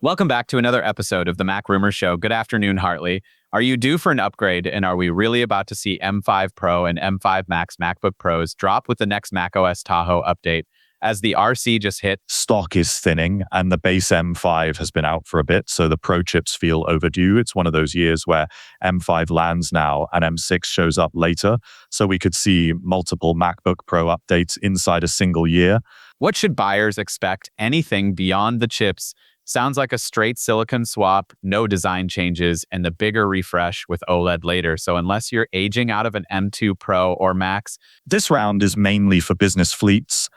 Welcome back to another episode of the MacRumors Show. Good afternoon, Hartley. Are you due for an upgrade, and are we really about to see M5 Pro and M5 Max MacBook Pros drop with the next macOS Tahoe update? As the RC just hit, Stock is thinning and the base M5 has been out for a bit, so the Pro chips feel overdue. It's one of those years where M5 lands now and M6 shows up later, so we could see multiple MacBook Pro updates inside a single year. what should buyers expect? Anything beyond the chips? Sounds like a straight silicon swap, no design changes, and the bigger refresh with OLED later. So unless you're aging out of an M2 Pro or Max, This round is mainly for business fleets,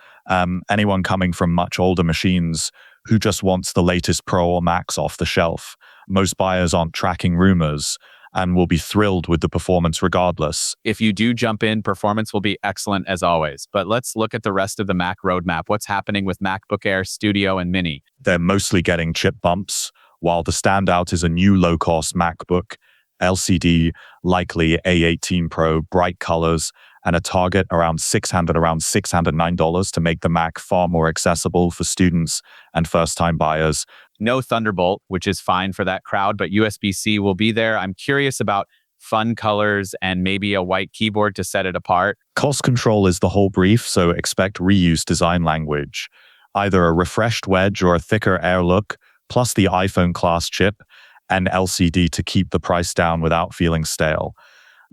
anyone coming from much older machines who just wants the latest Pro or Max off the shelf. Most buyers aren't tracking rumors and will be thrilled with the performance regardless. if you do jump in, performance will be excellent as always. But let's look at the rest of the Mac roadmap. What's happening with MacBook Air, Studio, and Mini? They're mostly getting chip bumps, while the standout is a new low-cost MacBook, LCD, likely A18 Pro, bright colors, and a target around $609 to make the Mac far more accessible for students and first-time buyers. No Thunderbolt, which is fine for that crowd, but USB-C will be there. I'm curious about fun colors and maybe a white keyboard to set it apart. Cost control is the whole brief, so expect reuse design language. Either a refreshed wedge or a thicker Air look, plus the iPhone class chip and LCD to keep the price down without feeling stale.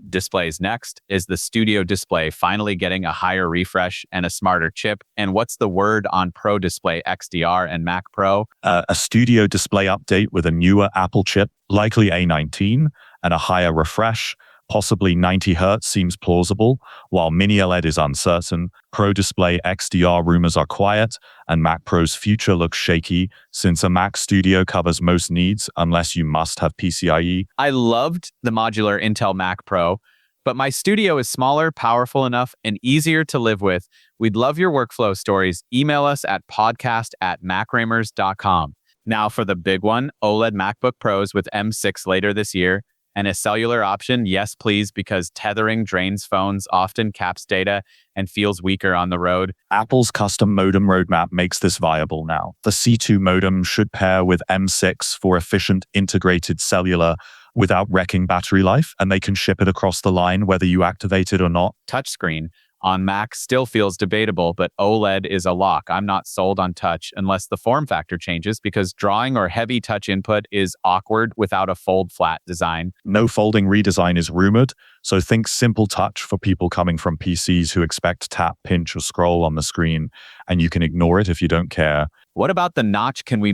Displays next. Is the Studio display finally getting a higher refresh and a smarter chip? And what's the word on Pro Display XDR and Mac Pro? A Studio display update with a newer Apple chip, likely A19, and a higher refresh, possibly 90 Hz seems plausible, while Mini OLED is uncertain. Pro Display XDR rumors are quiet, and Mac Pro's future looks shaky since a MacStudio covers most needs unless you must have PCIe. I loved the modular Intel Mac Pro, but my Studio is smaller, powerful enough, and easier to live with. We'd love your workflow stories. Email us at podcast@macramers.com. Now for the big one, OLED MacBook Pros with M6 later this year. And a cellular option, yes please, because tethering drains phones, often caps data, and feels weaker on the road. Apple's custom modem roadmap makes this viable now. The C2 modem should pair with M6 for efficient integrated cellular without wrecking battery life, and they can ship it across the line whether you activate it or not. Touchscreen on Mac still feels debatable, but OLED is a lock. I'm not sold on touch unless the form factor changes, because drawing or heavy touch input is awkward without a fold flat design. No folding redesign is rumored, so think simple touch for people coming from PCs who expect tap, pinch, or scroll on the screen, and you can ignore it if you don't care. What about the notch? Can we